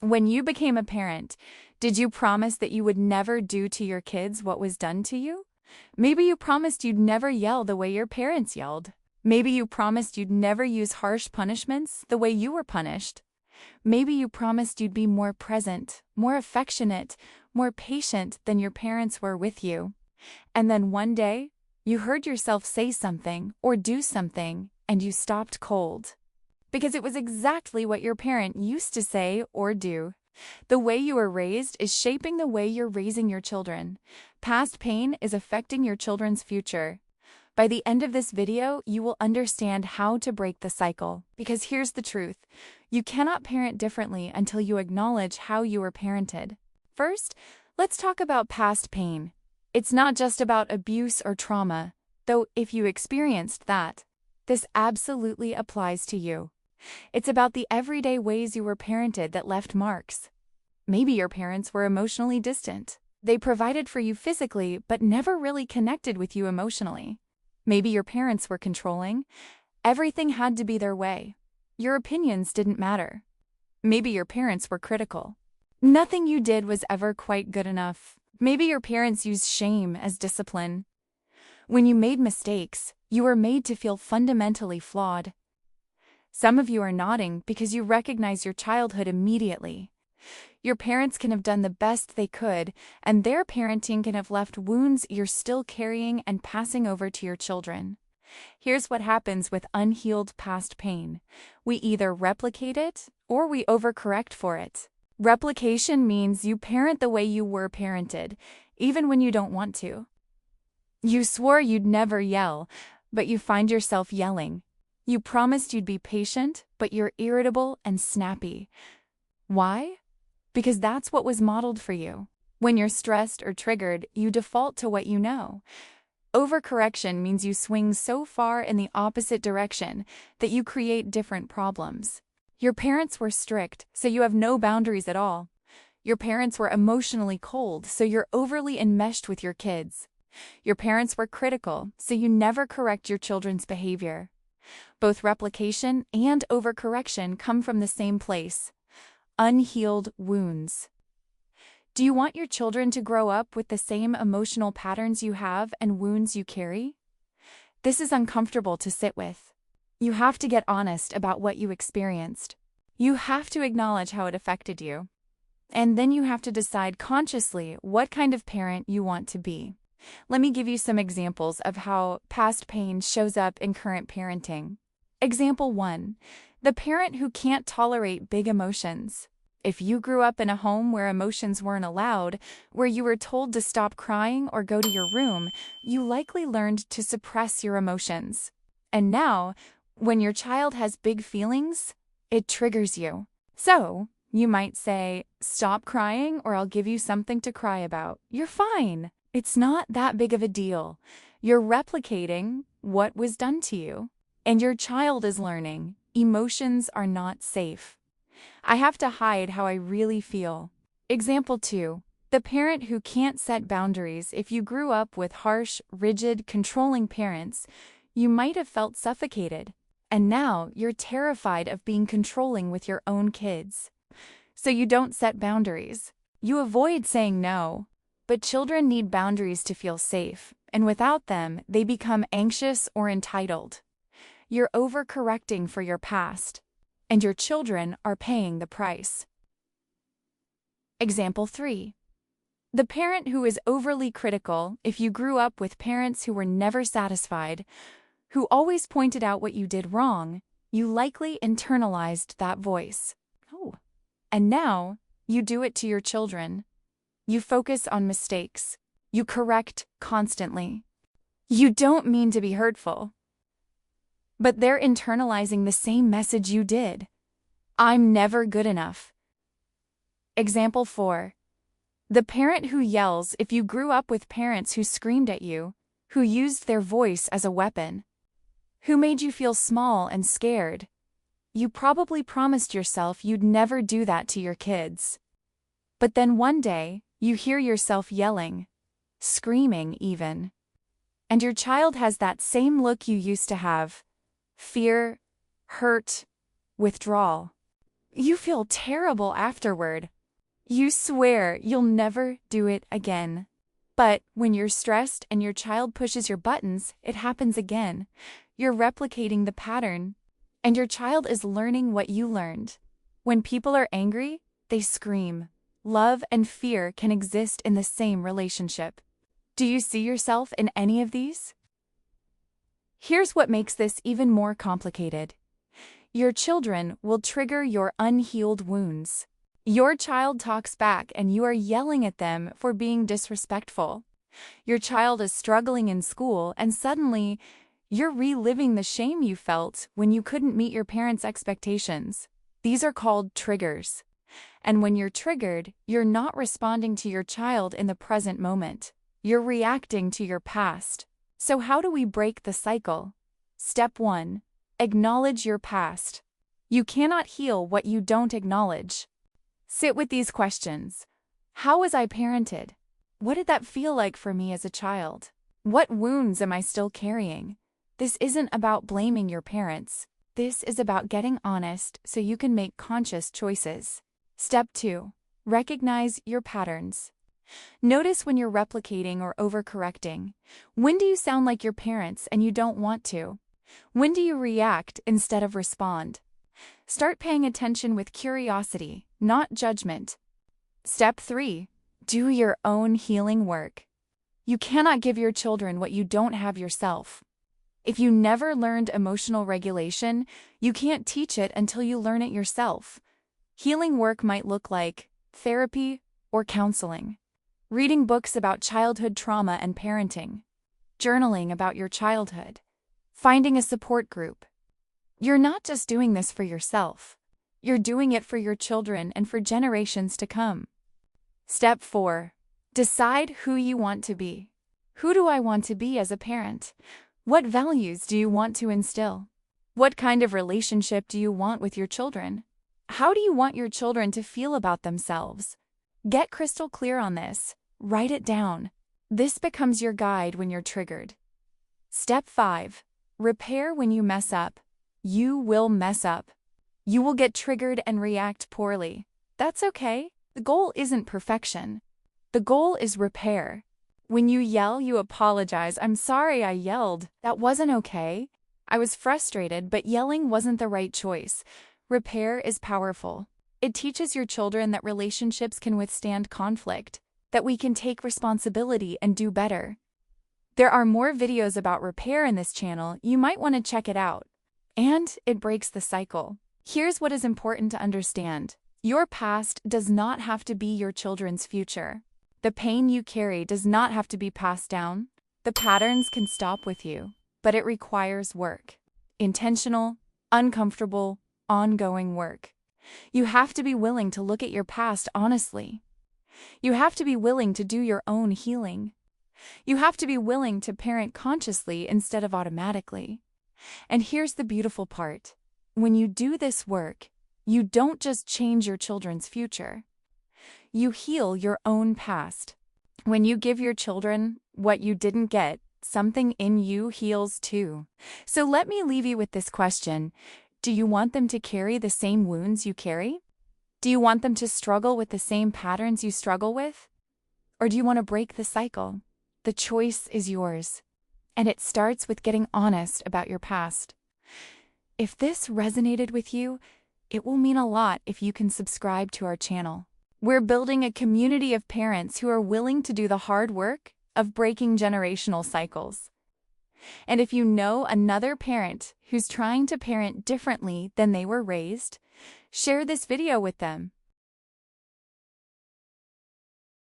When you became a parent, did you promise that you would never do to your kids what was done to you? Maybe you promised you'd never yell the way your parents yelled. Maybe you promised you'd never use harsh punishments the way you were punished. Maybe you promised you'd be more present, more affectionate, more patient than your parents were with you. And then one day, you heard yourself say something or do something, and you stopped cold. Because it was exactly what your parent used to say or do. The way you were raised is shaping the way you're raising your children. Past pain is affecting your children's future. By the end of this video, you will understand how to break the cycle. Because here's the truth. You cannot parent differently until you acknowledge how you were parented. First, let's talk about past pain. It's not just about abuse or trauma, though if you experienced that, this absolutely applies to you. It's about the everyday ways you were parented that left marks. Maybe your parents were emotionally distant. They provided for you physically, but never really connected with you emotionally. Maybe your parents were controlling. Everything had to be their way. Your opinions didn't matter. Maybe your parents were critical. Nothing you did was ever quite good enough. Maybe your parents used shame as discipline. When you made mistakes, you were made to feel fundamentally flawed. Some of you are nodding because you recognize your childhood immediately. Your parents can have done the best they could, and their parenting can have left wounds you're still carrying and passing over to your children. Here's what happens with unhealed past pain. We either replicate it or we overcorrect for it. Replication means you parent the way you were parented, even when you don't want to. You swore you'd never yell, but you find yourself yelling. You promised you'd be patient, but you're irritable and snappy. Why? Because that's what was modeled for you. When you're stressed or triggered, you default to what you know. Overcorrection means you swing so far in the opposite direction that you create different problems. Your parents were strict, so you have no boundaries at all. Your parents were emotionally cold, so you're overly enmeshed with your kids. Your parents were critical, so you never correct your children's behavior. Both replication and overcorrection come from the same place: unhealed wounds. Do you want your children to grow up with the same emotional patterns you have and wounds you carry? This is uncomfortable to sit with. You have to get honest about what you experienced. You have to acknowledge how it affected you. And then you have to decide consciously what kind of parent you want to be. Let me give you some examples of how past pain shows up in current parenting. Example 1. The parent who can't tolerate big emotions. If you grew up in a home where emotions weren't allowed, where you were told to stop crying or go to your room, you likely learned to suppress your emotions. And now, when your child has big feelings, it triggers you. So, you might say, "Stop crying or I'll give you something to cry about. You're fine. It's not that big of a deal." You're replicating what was done to you. And your child is learning emotions are not safe. I have to hide how I really feel. Example 2. The parent who can't set boundaries. If you grew up with harsh, rigid, controlling parents, you might have felt suffocated. And now you're terrified of being controlling with your own kids. So you don't set boundaries. You avoid saying no. But children need boundaries to feel safe, and without them, they become anxious or entitled. You're overcorrecting for your past, and your children are paying the price. Example 3. The parent who is overly critical. If you grew up with parents who were never satisfied, who always pointed out what you did wrong, you likely internalized that voice. And now, you do it to your children. You focus on mistakes. You correct constantly. You don't mean to be hurtful, but they're internalizing the same message you did. I'm never good enough. Example 4. The parent who yells. If you grew up with parents who screamed at you, who used their voice as a weapon, who made you feel small and scared, you probably promised yourself you'd never do that to your kids. But then one day, you hear yourself yelling, screaming even. And your child has that same look you used to have: fear, hurt, withdrawal. You feel terrible afterward. You swear you'll never do it again. But when you're stressed and your child pushes your buttons, it happens again. You're replicating the pattern, and your child is learning what you learned. When people are angry, they scream. Love and fear can exist in the same relationship. Do you see yourself in any of these? Here's what makes this even more complicated. Your children will trigger your unhealed wounds. Your child talks back and you are yelling at them for being disrespectful. Your child is struggling in school and suddenly you're reliving the shame you felt when you couldn't meet your parents' expectations. These are called triggers. And when you're triggered, you're not responding to your child in the present moment. You're reacting to your past. So how do we break the cycle? Step 1. Acknowledge your past. You cannot heal what you don't acknowledge. Sit with these questions. How was I parented? What did that feel like for me as a child? What wounds am I still carrying? This isn't about blaming your parents. This is about getting honest so you can make conscious choices. Step 2. Recognize your patterns. Notice when you're replicating or overcorrecting. When do you sound like your parents and you don't want to? When do you react instead of respond? Start paying attention with curiosity, not judgment. Step 3. Do your own healing work. You cannot give your children what you don't have yourself. If you never learned emotional regulation, you can't teach it until you learn it yourself. Healing work might look like therapy or counseling, reading books about childhood trauma and parenting, journaling about your childhood, finding a support group. You're not just doing this for yourself. You're doing it for your children and for generations to come. Step 4. Decide who you want to be. Who do I want to be as a parent? What values do you want to instill? What kind of relationship do you want with your children? How do you want your children to feel about themselves? Get crystal clear on this. Write it down. This becomes your guide when you're triggered. Step 5. Repair when you mess up. You will mess up. You will get triggered and react poorly. That's okay. The goal isn't perfection. The goal is repair. When you yell, you apologize. I'm sorry I yelled. That wasn't okay. I was frustrated, but yelling wasn't the right choice. Repair is powerful. It teaches your children that relationships can withstand conflict, that we can take responsibility and do better. There are more videos about repair in this channel. You might want to check it out. And it breaks the cycle. Here's what is important to understand. Your past does not have to be your children's future. The pain you carry does not have to be passed down. The patterns can stop with you, but it requires work. Intentional, uncomfortable, ongoing work. You have to be willing to look at your past honestly. You have to be willing to do your own healing. You have to be willing to parent consciously instead of automatically. And here's the beautiful part. When you do this work, you don't just change your children's future. You heal your own past. When you give your children what you didn't get, something in you heals too. So let me leave you with this question. Do you want them to carry the same wounds you carry? Do you want them to struggle with the same patterns you struggle with? Or do you want to break the cycle? The choice is yours. And it starts with getting honest about your past. If this resonated with you, it will mean a lot if you can subscribe to our channel. We're building a community of parents who are willing to do the hard work of breaking generational cycles. And if you know another parent who's trying to parent differently than they were raised, share this video with them.